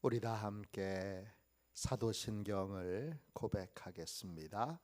우리 다 함께 사도신경을 고백하겠습니다.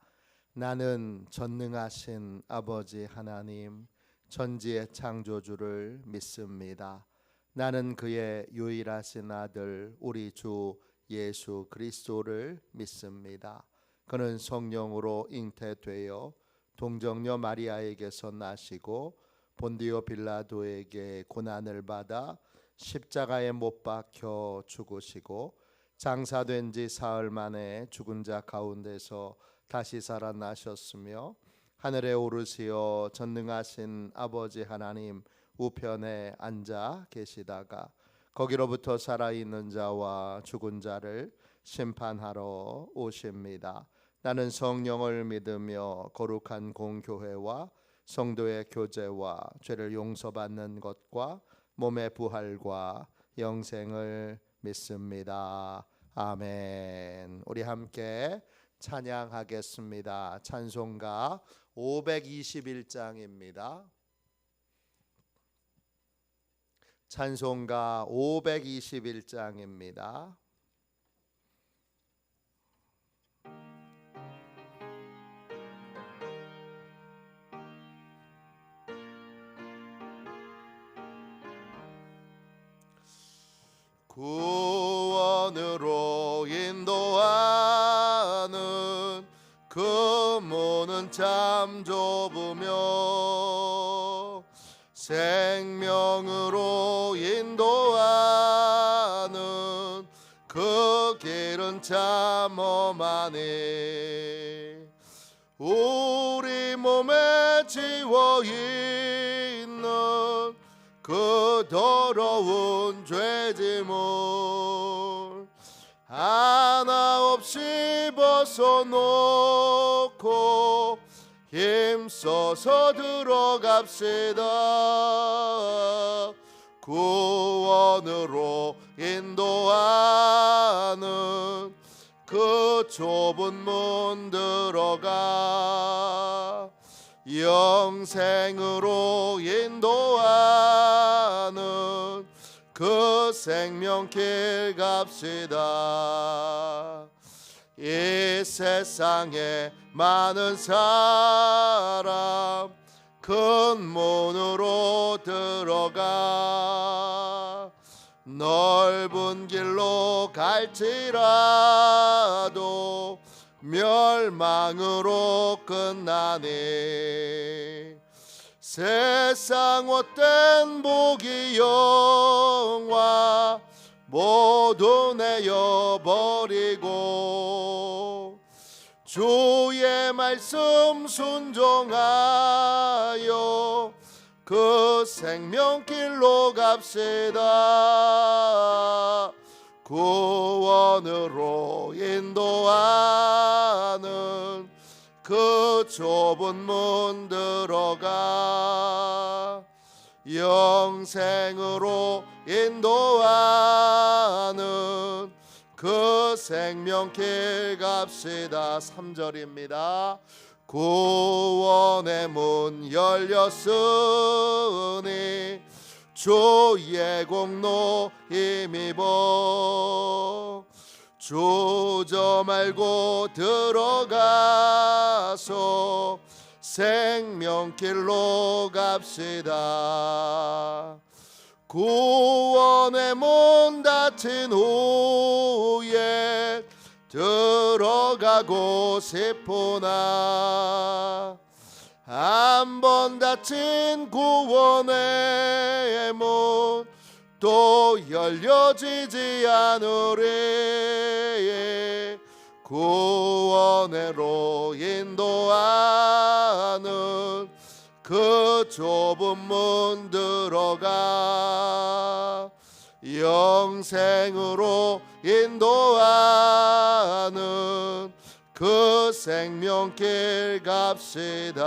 나는 전능하신 아버지 하나님 전지의 창조주를 믿습니다. 나는 그의 유일하신 아들 우리 주 예수 그리스도를 믿습니다. 그는 성령으로 잉태되어 동정녀 마리아에게서 나시고 본디오 빌라도에게 고난을 받아 십자가에 못 박혀 죽으시고 장사된 지 사흘 만에 죽은 자 가운데서 다시 살아나셨으며 하늘에 오르시어 전능하신 아버지 하나님 우편에 앉아 계시다가 거기로부터 살아있는 자와 죽은 자를 심판하러 오십니다. 나는 성령을 믿으며 거룩한 공교회와 성도의 교제와 죄를 용서받는 것과 몸의 부활과 영생을 믿습니다. 아멘. 우리 함께 찬양하겠습니다. 찬송가 521장입니다. 찬송가 521장입니다. 구원으로 인도하는 그 문은 참 좁으며 생명으로 인도하는 그 길은 참 험하네. 우리 몸에 지워있는 그 더러운 죄짐을 하나 없이 벗어놓고 힘써서 들어갑시다. 구원으로 인도하는 그 좁은 문 들어가 영생으로 인도하는 그 생명길 갑시다. 이 세상에 많은 사람 큰 문으로 들어가 넓은 길로 갈지라도 멸망으로 끝나네. 세상 헛된 복이 영화 모두 내어버리고 주의 말씀 순종하여 그 생명길로 갑시다. 구원으로 인도하는 그 좁은 문 들어가 영생으로 인도하는 그 생명길 갑시다. 3절입니다. 구원의 문 열렸으니 주의 공로 힘입어 주저 말고 들어가서 생명길로 갑시다. 구원의 문 닫힌 후에 들어가고 싶으나 한 번 닫힌 구원의 문 또 열려지지 않으리. 구원으로 인도하는 그 좁은 문 들어가 영생으로 인도하는 그 생명길 갑시다.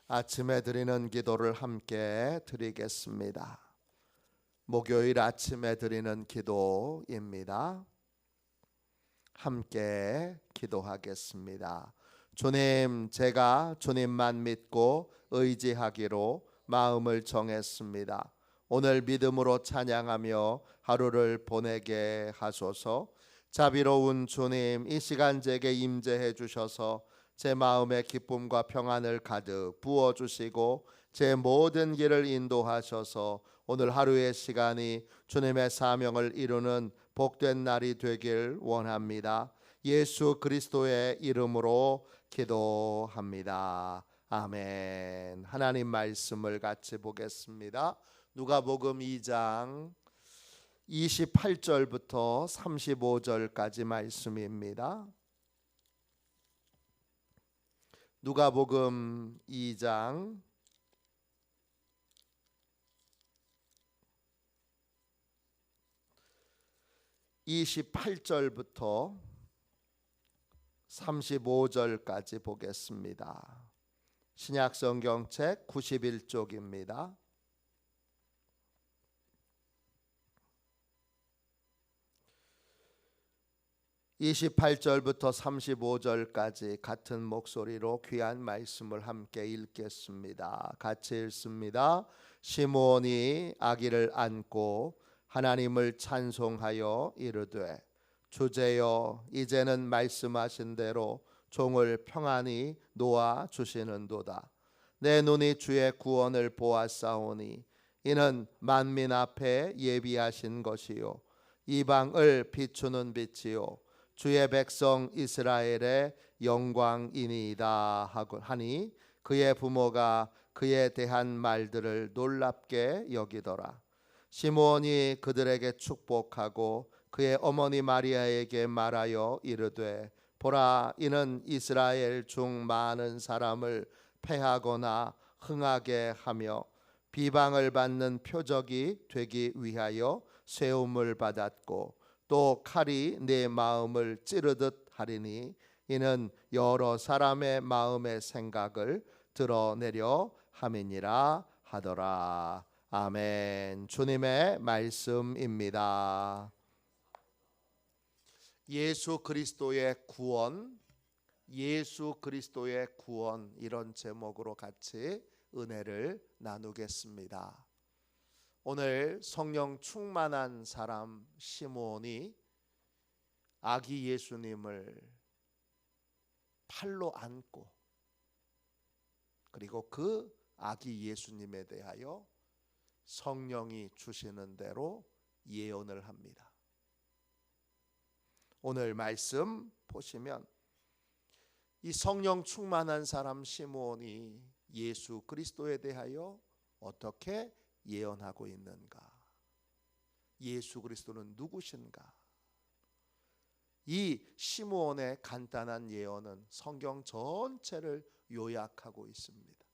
아침에 드리는 기도를 함께 드리겠습니다. 목요일 아침에 드리는 기도입니다. 함께 기도하겠습니다. 주님, 제가 주님만 믿고 의지하기로 마음을 정했습니다. 오늘 믿음으로 찬양하며 하루를 보내게 하소서. 자비로운 주님, 이 시간 제게 임재해 주셔서 제 마음에 기쁨과 평안을 가득 부어 주시고 제 모든 길을 인도하셔서 오늘 하루의 시간이 주님의 사명을 이루는 복된 날이 되길 원합니다. 예수 그리스도의 이름으로 기도합니다. 아멘. 하나님 말씀을 같이 보겠습니다. 누가복음 2장 28절부터 35절까지 말씀입니다. 누가복음 2장 28절부터 35절까지 보겠습니다. 신약성경책 91쪽입니다. 28절부터 35절까지 같은 목소리로 귀한 말씀을 함께 읽겠습니다. 같이 읽습니다. 시므온이 아기를 안고 하나님을 찬송하여 이르되 주제여 이제는 말씀하신 대로 종을 평안히 놓아 주시는도다. 내 눈이 주의 구원을 보았사오니 이는 만민 앞에 예비하신 것이요 이방을 비추는 빛이요 주의 백성 이스라엘의 영광이니이다 하니 그의 부모가 그에 대한 말들을 놀랍게 여기더라. 시므온이 그들에게 축복하고 그의 어머니 마리아에게 말하여 이르되 보라 이는 이스라엘 중 많은 사람을 패하거나 흥하게 하며 비방을 받는 표적이 되기 위하여 세움을 받았고 또 칼이 내 마음을 찌르듯 하리니 이는 여러 사람의 마음의 생각을 드러내려 함이니라 하더라. 아멘. 주님의 말씀입니다. 예수 그리스도의 구원, 예수 그리스도의 구원, 이런 제목으로 같이 은혜를 나누겠습니다. 오늘 성령 충만한 사람 시므온이 아기 예수님을 팔로 안고 그리고 그 아기 예수님에 대하여 성령이 주시는 대로 예언을 합니다. 오늘 말씀 보시면 이 성령 충만한 사람 시므온이 예수 그리스도에 대하여 어떻게 예언하고 있는가? 예수 그리스도는 누구신가? 이 시므온의 간단한 예언은 성경 전체를 요약하고 있습니다.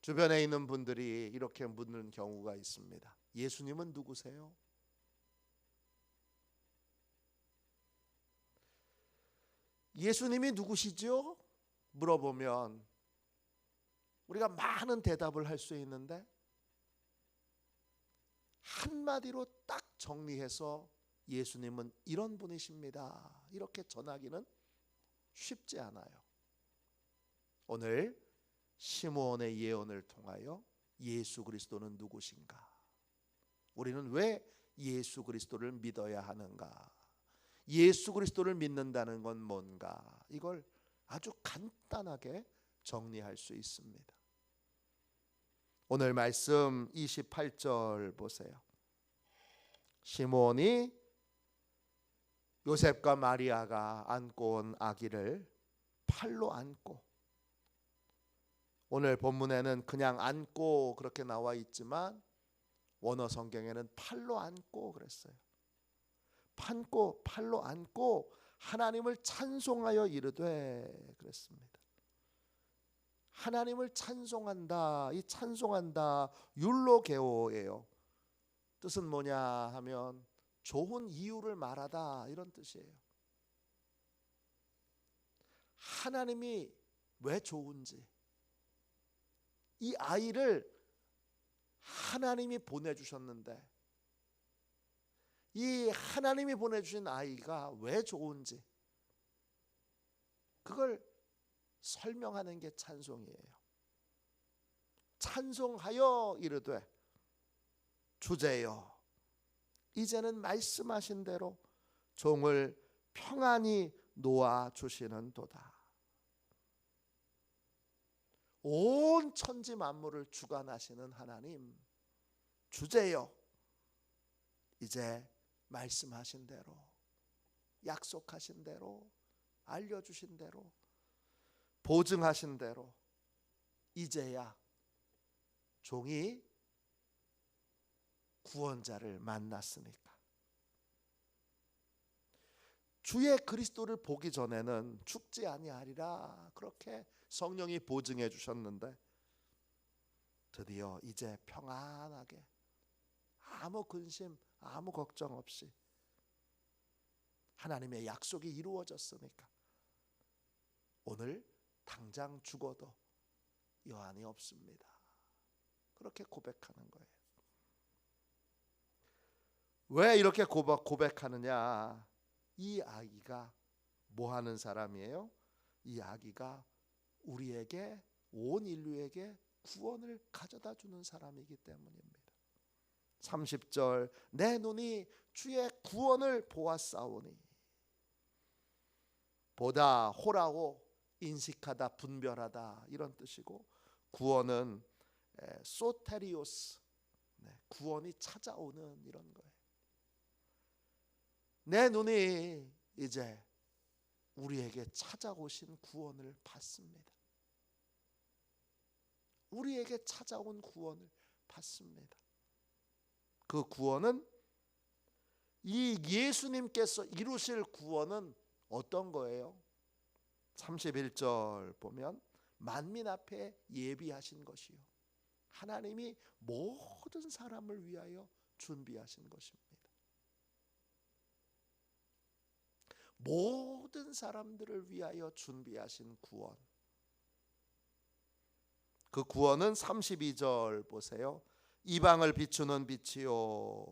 주변에 있는 분들이 이렇게 묻는 경우가 있습니다. 예수님은 누구세요? 예수님이 누구시죠? 물어보면 우리가 많은 대답을 할 수 있는데 한마디로 딱 정리해서 예수님은 이런 분이십니다. 이렇게 전하기는 쉽지 않아요. 오늘 시므온의 예언을 통하여 예수 그리스도는 누구신가? 우리는 왜 예수 그리스도를 믿어야 하는가? 예수 그리스도를 믿는다는 건 뭔가? 이걸 아주 간단하게 정리할 수 있습니다. 오늘 말씀 28절 보세요. 시므온이 요셉과 마리아가 안고 온 아기를 팔로 안고, 오늘 본문에는 그냥 안고 그렇게 나와 있지만 원어 성경에는 팔로 안고 그랬어요. 팔로 안고 하나님을 찬송하여 이르되 그랬습니다. 하나님을 찬송한다. 이 찬송한다 율로게오예요. 뜻은 뭐냐 하면 좋은 이유를 말하다, 이런 뜻이에요. 하나님이 왜 좋은지, 이 아이를 하나님이 보내주셨는데 이 하나님이 보내주신 아이가 왜 좋은지 그걸 설명하는 게 찬송이에요. 찬송하여 이르되 주제여 이제는 말씀하신 대로 종을 평안히 놓아 주시는도다. 온 천지 만물을 주관하시는 하나님, 주제여 이제 말씀하신 대로, 약속하신 대로, 알려주신 대로, 보증하신 대로 이제야 종이 구원자를 만났으니까. 주의 그리스도를 보기 전에는 죽지 아니하리라 그렇게 성령이 보증해 주셨는데, 드디어 이제 평안하게 아무 근심 아무 걱정 없이 하나님의 약속이 이루어졌으니까 오늘 당장 죽어도 여한이 없습니다. 그렇게 고백하는 거예요. 왜 이렇게 고백하느냐? 이 아기가 뭐 하는 사람이에요? 이 아기가 우리에게, 온 인류에게 구원을 가져다 주는 사람이기 때문입니다. 30절 내 눈이 주의 구원을 보았사오니, 보다 호라고 인식하다 분별하다 이런 뜻이고, 구원은 소테리오스, 구원이 찾아오는 이런 거예요. 내 눈이 이제 우리에게 찾아오신 구원을 받습니다. 우리에게 찾아온 구원을 받습니다. 그 구원은, 이 예수님께서 이루실 구원은 어떤 거예요? 31절 보면 만민 앞에 예비하신 것이요 하나님이 모든 사람을 위하여 준비하신 것입니다. 모든 사람들을 위하여 준비하신 구원. 그 구원은 32절 보세요. 이방을 비추는 빛이요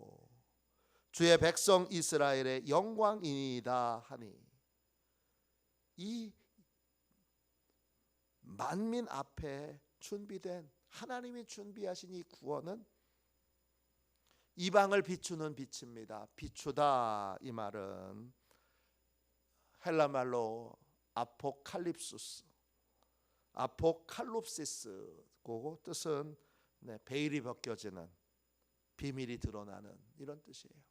주의 백성 이스라엘의 영광이니이다 하니, 이 만민 앞에 준비된, 하나님이 준비하신 이 구원은 이방을 비추는 빛입니다. 비추다 이 말은 헬라 말로 아포칼립수스, 아포칼롭시스, 그 뜻은 베일이 벗겨지는, 비밀이 드러나는 이런 뜻이에요.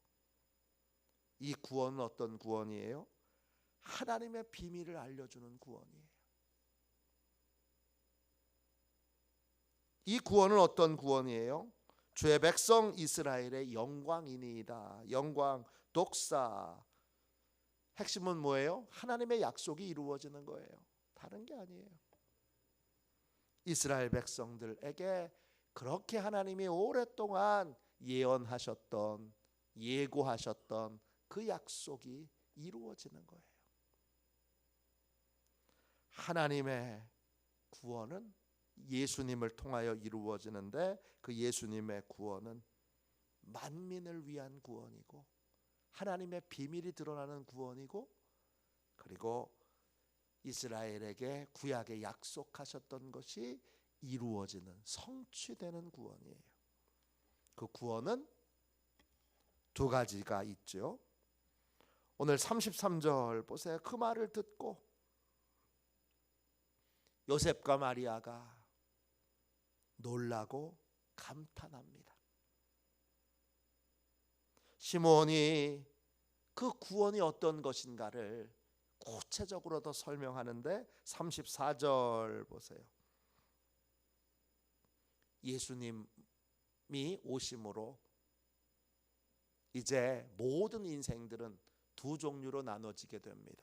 이 구원은 어떤 구원이에요? 하나님의 비밀을 알려주는 구원이에요. 이 구원은 어떤 구원이에요? 주의 백성 이스라엘의 영광이니이다. 영광, 독사. 핵심은 뭐예요? 하나님의 약속이 이루어지는 거예요. 다른 게 아니에요. 이스라엘 백성들에게 그렇게 하나님이 오랫동안 예언하셨던, 예고하셨던 그 약속이 이루어지는 거예요. 하나님의 구원은 예수님을 통하여 이루어지는데, 그 예수님의 구원은 만민을 위한 구원이고, 하나님의 비밀이 드러나는 구원이고, 그리고 이스라엘에게 구약에 약속하셨던 것이 이루어지는, 성취되는 구원이에요. 그 구원은 두 가지가 있죠. 오늘 33절 보세요. 그 말을 듣고 요셉과 마리아가 놀라고 감탄합니다. 시므온이 그 구원이 어떤 것인가를 구체적으로 더 설명하는데 34절 보세요. 예수님이 오심으로 이제 모든 인생들은 두 종류로 나눠지게 됩니다.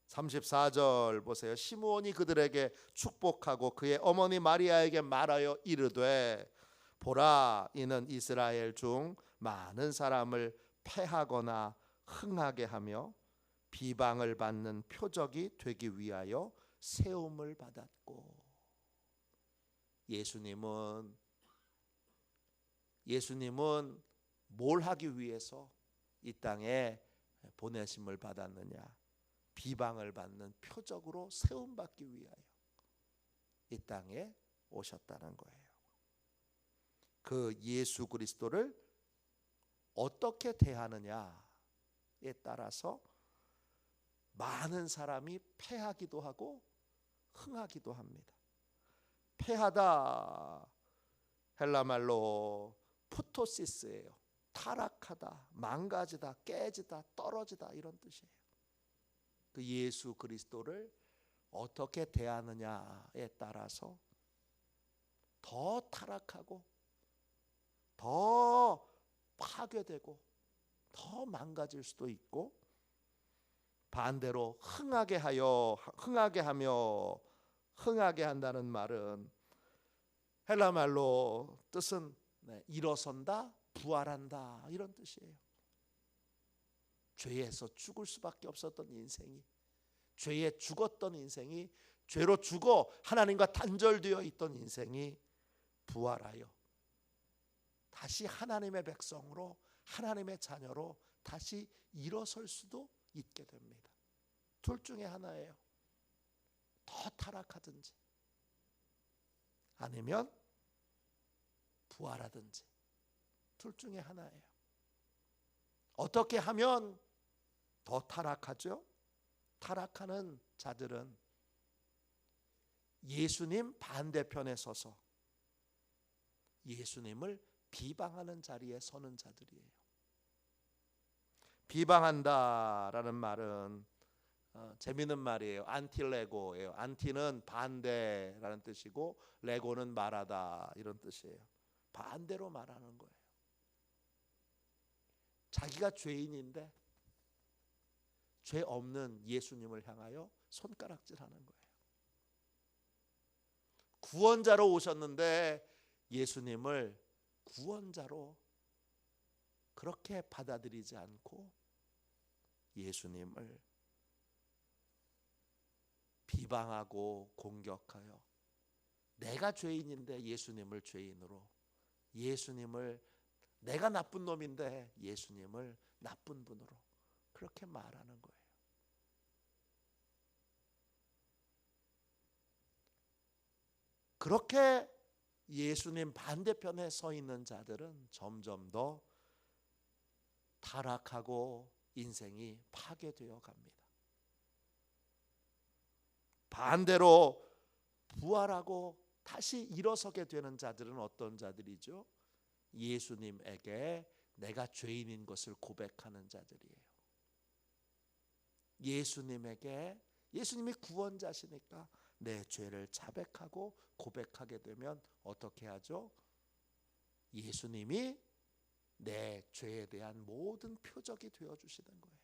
34절 보세요. 시므온이 그들에게 축복하고 그의 어머니 마리아에게 말하여 이르되, 보라, 이는 이스라엘 중 많은 사람을 패하거나 흥하게 하며 비방을 받는 표적이 되기 위하여 세움을 받았고. 예수님은 뭘 하기 위해서 이 땅에 보내심을 받았느냐? 비방을 받는 표적으로 세움받기 위하여 이 땅에 오셨다는 거예요. 그 예수 그리스도를 어떻게 대하느냐에 따라서 많은 사람이 패하기도 하고 흥하기도 합니다. 패하다, 헬라 말로 푸토시스예요. 타락하다, 망가지다, 깨지다, 떨어지다, 이런 뜻이에요. 그 예수 그리스도를 어떻게 대하느냐에 따라서 더 타락하고 더 파괴되고 더 망가질 수도 있고, 반대로 흥하게 한다는 말은 헬라 말로 뜻은 일어선다, 부활한다, 이런 뜻이에요. 죄에서 죽을 수밖에 없었던 인생이, 죄에 죽었던 인생이, 죄로 죽어 하나님과 단절되어 있던 인생이 부활하여 다시 하나님의 백성으로, 하나님의 자녀로 다시 일어설 수도 있게 됩니다. 둘 중에 하나예요. 더 타락하든지 아니면 부활하든지, 둘 중에 하나예요. 어떻게 하면 더 타락하죠? 타락하는 자들은 예수님 반대편에 서서 예수님을 비방하는 자리에 서는 자들이에요. 비방한다라는 말은 재미있는 말이에요. 안티레고예요. 안티는 반대라는 뜻이고 레고는 말하다, 이런 뜻이에요. 반대로 말하는 거예요. 자기가 죄인인데 죄 없는 예수님을 향하여 손가락질하는 거예요. 구원자로 오셨는데 예수님을 구원자로 그렇게 받아들이지 않고 예수님을 비방하고 공격하여, 내가 죄인인데 예수님을 죄인으로, 예수님을, 내가 나쁜 놈인데 예수님을 나쁜 분으로 그렇게 말하는 거예요. 그렇게 예수님 반대편에 서 있는 자들은 점점 더 타락하고 인생이 파괴되어 갑니다. 반대로 부활하고 다시 일어서게 되는 자들은 어떤 자들이죠? 예수님에게 내가 죄인인 것을 고백하는 자들이에요. 예수님에게, 예수님이 구원자시니까 내 죄를 자백하고 고백하게 되면 어떻게 하죠? 예수님이 내 죄에 대한 모든 표적이 되어주시는 거예요.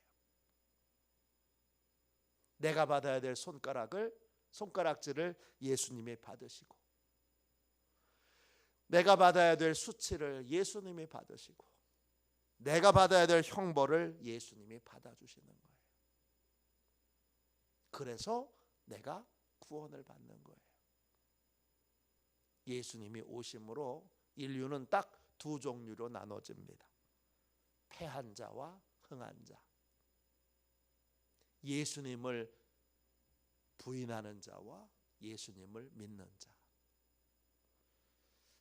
내가 받아야 될 손가락질을 예수님이 받으시고, 내가 받아야 될 수치를 예수님이 받으시고, 내가 받아야 될 형벌을 예수님이 받아주시는 거예요. 그래서 내가 구원을 받는 거예요. 예수님이 오심으로 인류는 딱 두 종류로 나눠집니다. 패한 자와 흥한 자. 예수님을 부인하는 자와 예수님을 믿는 자.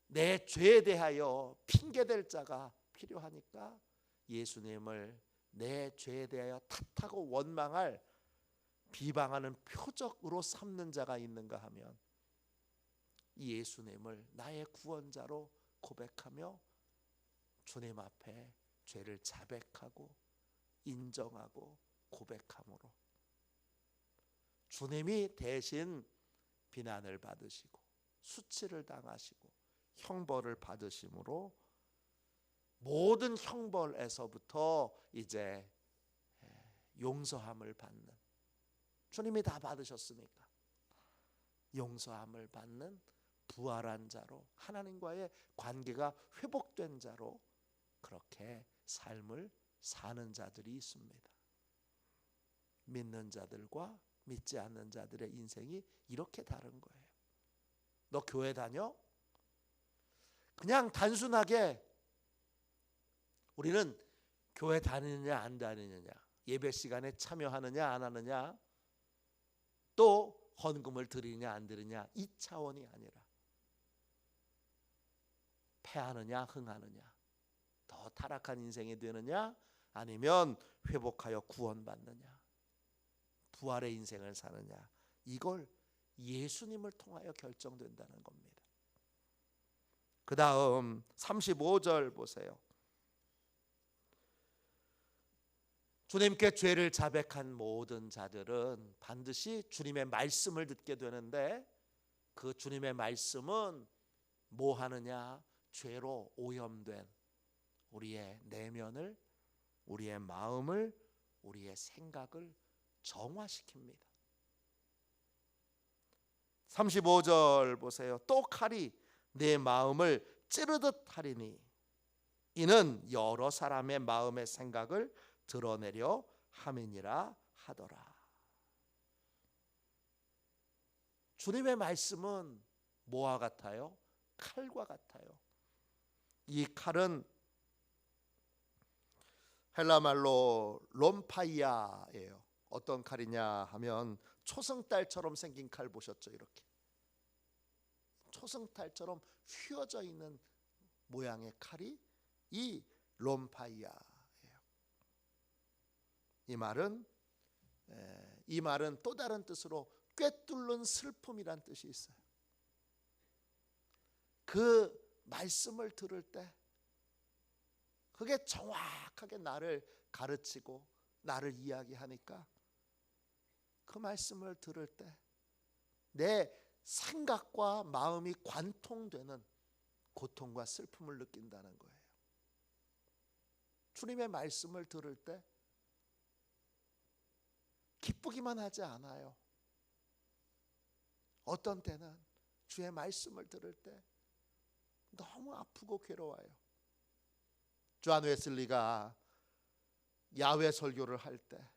내 죄에 대하여 핑계댈 자가 필요하니까 예수님을 내 죄에 대하여 탓하고 원망할, 비방하는 표적으로 삼는 자가 있는가 하면 예수님을 나의 구원자로 고백하며 주님 앞에 죄를 자백하고 인정하고 고백함으로 주님이 대신 비난을 받으시고 수치를 당하시고 형벌을 받으심으로 모든 형벌에서부터 이제 용서함을 받는, 주님이 다 받으셨으니까 용서함을 받는 부활한 자로, 하나님과의 관계가 회복된 자로 그렇게 삶을 사는 자들이 있습니다. 믿는 자들과 믿지 않는 자들의 인생이 이렇게 다른 거예요. 너 교회 다녀? 그냥 단순하게 우리는 교회 다니느냐 안 다니느냐, 예배 시간에 참여하느냐 안 하느냐, 또 헌금을 드리느냐 안 드리느냐, 이 차원이 아니라 패하느냐 흥하느냐, 더 타락한 인생이 되느냐 아니면 회복하여 구원받느냐, 부활의 인생을 사느냐, 이걸 예수님을 통하여 결정된다는 겁니다. 그 다음 35절 보세요. 주님께 죄를 자백한 모든 자들은 반드시 주님의 말씀을 듣게 되는데, 그 주님의 말씀은 뭐 하느냐? 죄로 오염된 우리의 내면을, 우리의 마음을, 우리의 생각을 정화시킵니다. 35절 보세요. 또 칼이 내 마음을 찌르듯 하리니 이는 여러 사람의 마음의 생각을 드러내려 함이니라 하더라. 주님의 말씀은 뭐와 같아요? 칼과 같아요. 이 칼은 헬라 말로 롬파이아예요. 어떤 칼이냐 하면 초승달처럼 생긴 칼 보셨죠? 이렇게 초승달처럼 휘어져 있는 모양의 칼이 이 롬파이아예요. 이 말은 또 다른 뜻으로 꿰뚫는 슬픔이란 뜻이 있어요. 그 말씀을 들을 때 그게 정확하게 나를 가르치고 나를 이야기하니까 그 말씀을 들을 때 내 생각과 마음이 관통되는 고통과 슬픔을 느낀다는 거예요. 주님의 말씀을 들을 때 기쁘기만 하지 않아요. 어떤 때는 주의 말씀을 들을 때 너무 아프고 괴로워요. 존 웨슬리가 야외 설교를 할 때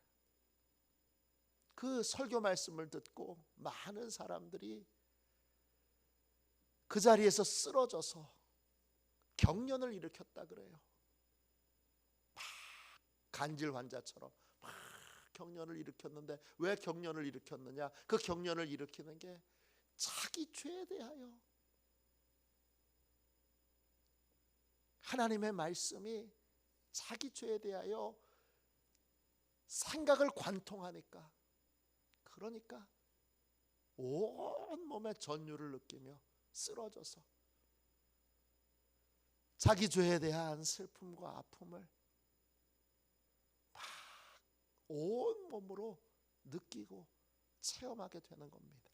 그 설교 말씀을 듣고 많은 사람들이 그 자리에서 쓰러져서 경련을 일으켰다 그래요. 막 간질 환자처럼 막 경련을 일으켰는데, 왜 경련을 일으켰느냐? 그 경련을 일으키는 게 자기 죄에 대하여 하나님의 말씀이 자기 죄에 대하여 생각을 관통하니까, 그러니까 온 몸에 전율을 느끼며 쓰러져서 자기 죄에 대한 슬픔과 아픔을 막 온 몸으로 느끼고 체험하게 되는 겁니다.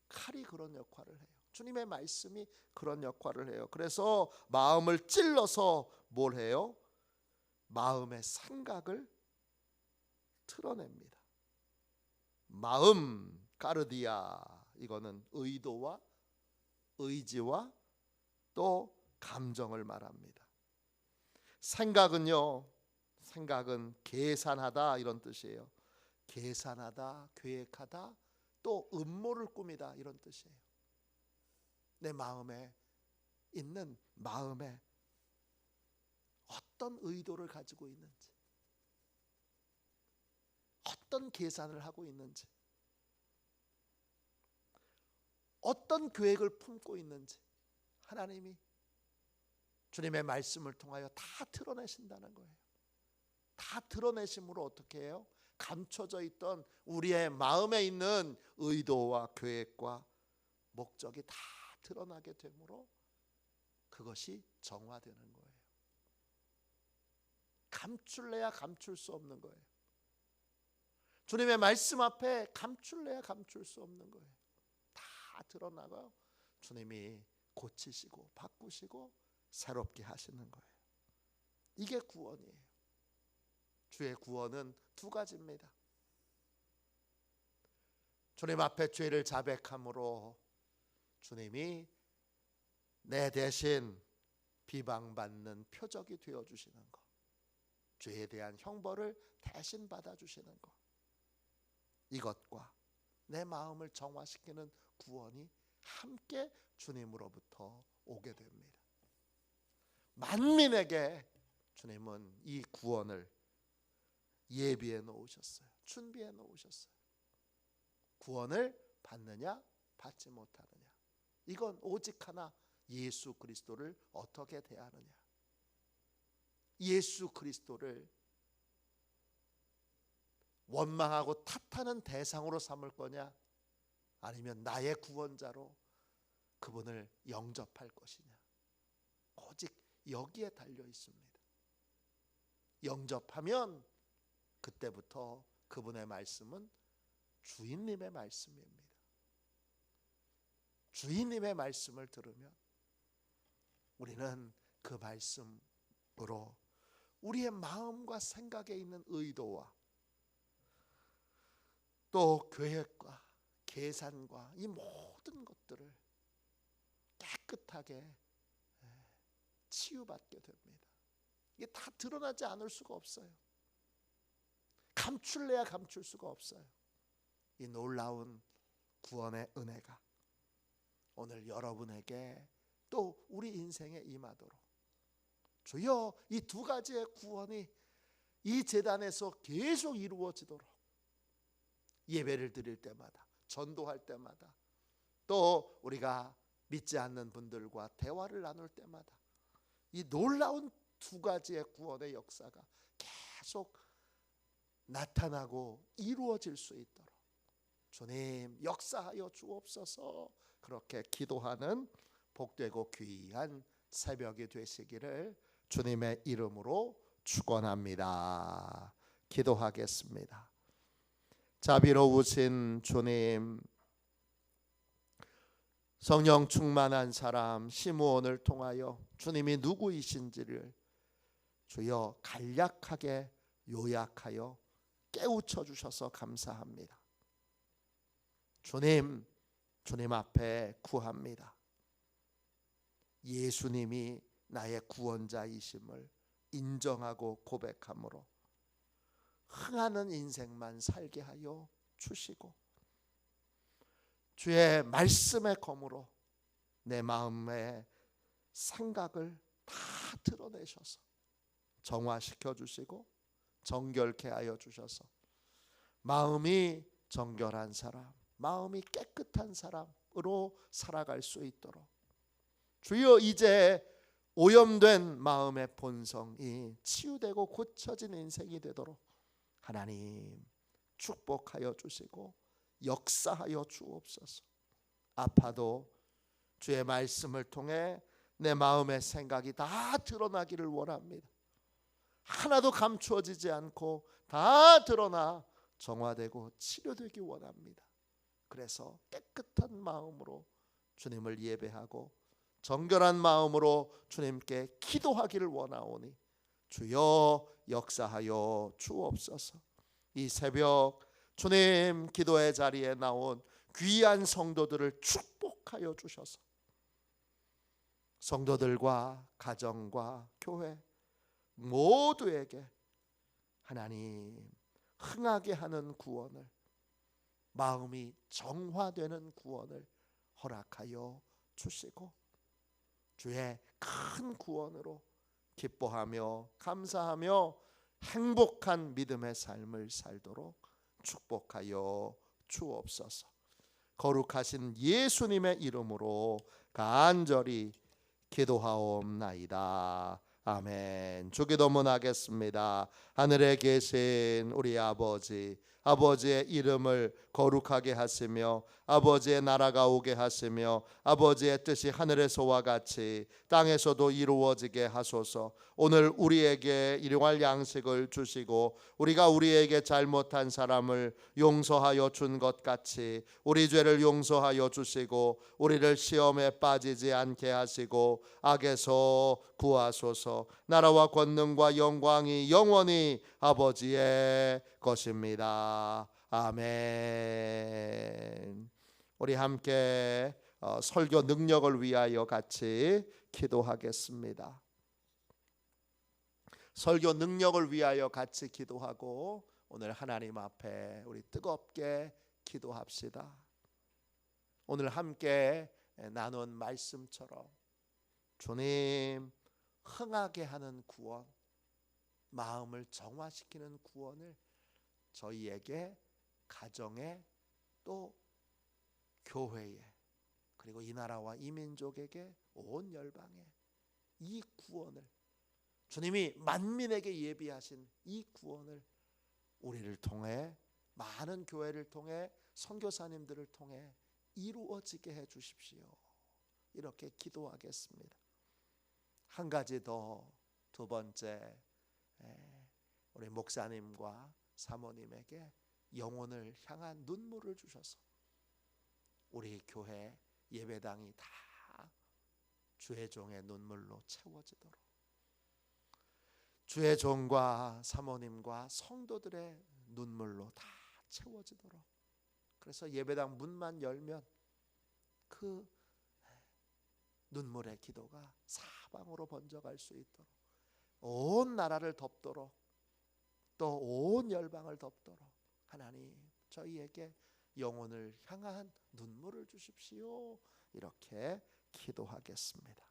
칼이 그런 역할을 해요. 주님의 말씀이 그런 역할을 해요. 그래서 마음을 찔러서 뭘 해요? 마음의 생각을 드러냅니다. 마음, 까르디아, 이거는 의도와 의지와 또 감정을 말합니다. 생각은요, 생각은 계산하다 이런 뜻이에요. 계산하다, 계획하다, 또 음모를 꾸미다 이런 뜻이에요. 내 마음에 있는 마음에 어떤 의도를 가지고 있는지, 어떤 계산을 하고 있는지, 어떤 계획을 품고 있는지 하나님이 주님의 말씀을 통하여 다 드러내신다는 거예요. 다 드러내심으로 어떻게 해요? 감춰져 있던 우리의 마음에 있는 의도와 계획과 목적이 다 드러나게 되므로 그것이 정화되는 거예요. 감출래야 감출 수 없는 거예요. 주님의 말씀 앞에 감출래야 감출 수 없는 거예요. 다 드러나고 주님이 고치시고 바꾸시고 새롭게 하시는 거예요. 이게 구원이에요. 주의 구원은 두 가지입니다. 주님 앞에 죄를 자백함으로 주님이 내 대신 비방받는 표적이 되어주시는 것, 죄에 대한 형벌을 대신 받아주시는 것, 이것과 내 마음을 정화시키는 구원이 함께 주님으로부터 오게 됩니다. 만민에게 주님은 이 구원을 예비해 놓으셨어요. 준비해 놓으셨어요. 구원을 받느냐 받지 못하느냐, 이건 오직 하나, 예수 그리스도를 어떻게 대하느냐. 예수 그리스도를 원망하고 탓하는 대상으로 삼을 거냐, 아니면 나의 구원자로 그분을 영접할 것이냐. 오직 여기에 달려 있습니다. 영접하면 그때부터 그분의 말씀은 주인님의 말씀입니다. 주인님의 말씀을 들으면 우리는 그 말씀으로 우리의 마음과 생각에 있는 의도와 또 계획과 계산과 이 모든 것들을 깨끗하게 치유받게 됩니다. 이게 다 드러나지 않을 수가 없어요. 감출래야 감출 수가 없어요. 이 놀라운 구원의 은혜가 오늘 여러분에게 또 우리 인생에 임하도록, 주여 이 두 가지의 구원이 이 제단에서 계속 이루어지도록, 예배를 드릴 때마다, 전도할 때마다, 또 우리가 믿지 않는 분들과 대화를 나눌 때마다 이 놀라운 두 가지의 구원의 역사가 계속 나타나고 이루어질 수 있도록 주님 역사하여 주옵소서. 그렇게 기도하는 복되고 귀한 새벽이 되시기를 주님의 이름으로 축원합니다. 기도하겠습니다. 자비로우신 주님, 성령 충만한 사람 시므온을 통하여 주님이 누구이신지를 주여 간략하게 요약하여 깨우쳐 주셔서 감사합니다. 주님 앞에 구합니다. 예수님이 나의 구원자이심을 인정하고 고백함으로 흥하는 인생만 살게 하여 주시고, 주의 말씀의 검으로 내 마음의 생각을 다 드러내셔서 정화시켜 주시고 정결케 하여 주셔서 마음이 정결한 사람, 마음이 깨끗한 사람으로 살아갈 수 있도록 주여 이제 오염된 마음의 본성이 치유되고 고쳐진 인생이 되도록 하나님 축복하여 주시고 역사하여 주옵소서. 아파도 주의 말씀을 통해 내 마음의 생각이 다 드러나기를 원합니다. 하나도 감추어지지 않고 다 드러나 정화되고 치료되기 원합니다. 그래서 깨끗한 마음으로 주님을 예배하고 정결한 마음으로 주님께 기도하기를 원하오니 주여 역사하여 주옵소서. 이 새벽 주님 기도의 자리에 나온 귀한 성도들을 축복하여 주셔서 성도들과 가정과 교회 모두에게 하나님 흥하게 하는 구원을, 마음이 정화되는 구원을 허락하여 주시고 주의 큰 구원으로 기뻐하며 감사하며 행복한 믿음의 삶을 살도록 축복하여 주옵소서. 거룩하신 예수님의 이름으로 간절히 기도하옵나이다. 아멘. 주기도문 하겠습니다. 하늘에 계신 우리 아버지, 아버지의 이름을 거룩하게 하시며 아버지의 나라가 오게 하시며 아버지의 뜻이 하늘에서와 같이 땅에서도 이루어지게 하소서. 오늘 우리에게 일용할 양식을 주시고 우리가 우리에게 잘못한 사람을 용서하여 준 것 같이 우리 죄를 용서하여 주시고 우리를 시험에 빠지지 않게 하시고 악에서 구하소서. 나라와 권능과 영광이 영원히 아버지의 것입니다. 아멘. 우리 함께 설교 능력을 위하여 같이 기도하겠습니다. 설교 능력을 위하여 같이 기도하고 오늘 하나님 앞에 우리 뜨겁게 기도합시다. 오늘 함께 나눈 말씀처럼 주님 흥하게 하는 구원, 마음을 정화시키는 구원을 저희에게, 가정에, 또 교회에, 그리고 이 나라와 이 민족에게 온 열방에 이 구원을, 주님이 만민에게 예비하신 이 구원을 우리를 통해, 많은 교회를 통해, 선교사님들을 통해 이루어지게 해 주십시오. 이렇게 기도하겠습니다. 한 가지 더, 두 번째, 우리 목사님과 사모님에게 영혼을 향한 눈물을 주셔서 우리 교회 예배당이 다 주의 종의 눈물로 채워지도록, 주의 종과 사모님과 성도들의 눈물로 다 채워지도록, 그래서 예배당 문만 열면 그 눈물의 기도가 사방으로 번져갈 수 있도록, 온 나라를 덮도록, 또 온 열방을 덮도록 하나님 저희에게 영혼을 향한 눈물을 주십시오. 이렇게 기도하겠습니다.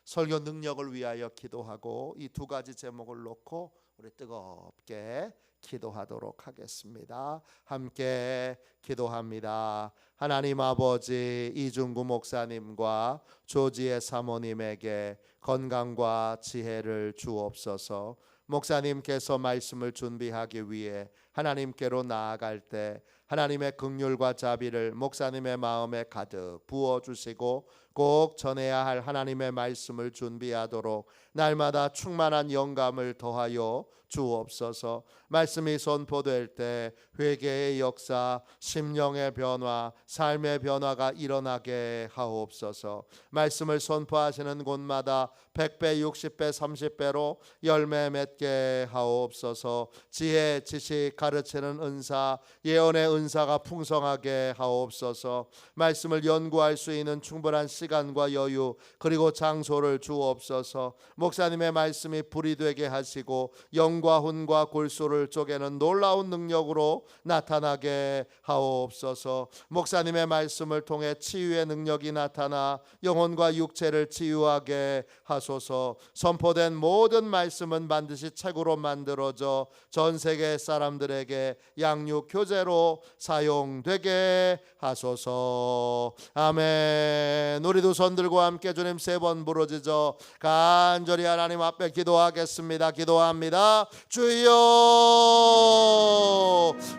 설교 능력을 위하여 기도하고 이 두 가지 제목을 놓고 우리 뜨겁게 기도하도록 하겠습니다. 함께 기도합니다. 하나님 아버지, 이중구 목사님과 조지의 사모님에게 건강과 지혜를 주옵소서. 목사님께서 말씀을 준비하기 위해 하나님께로 나아갈 때 하나님의 긍휼과 자비를 목사님의 마음에 가득 부어주시고 꼭 전해야 할 하나님의 말씀을 준비하도록 날마다 충만한 영감을 더하여 주옵소서. 말씀이 선포될 때 회개의 역사, 심령의 변화, 삶의 변화가 일어나게 하옵소서. 말씀을 선포하시는 곳마다 100배, 60배, 30배로 열매 맺게 하옵소서. 지혜, 지식, 가르치는 은사, 예언의 은사가 풍성하게 하옵소서. 말씀을 연구할 수 있는 충분한 시간과 여유 그리고 장소를 주옵소서. 목사님의 말씀이 불이 되게 하시고 영과 혼과 골소를 쪼개는 놀라운 능력으로 나타나게 하옵소서. 목사님의 말씀을 통해 치유의 능력이 나타나 영혼과 육체를 치유하게 하소서. 선포된 모든 말씀은 반드시 책으로 만들어져 전 세계 사람들에게 양육 교재로 사용되게 하소서. 아멘. 우리 두 손 들고 함께 주님 세 번 부르짖어 간절히 하나님 앞에 기도하겠습니다. 기도합니다. 주여,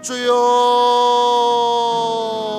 주여.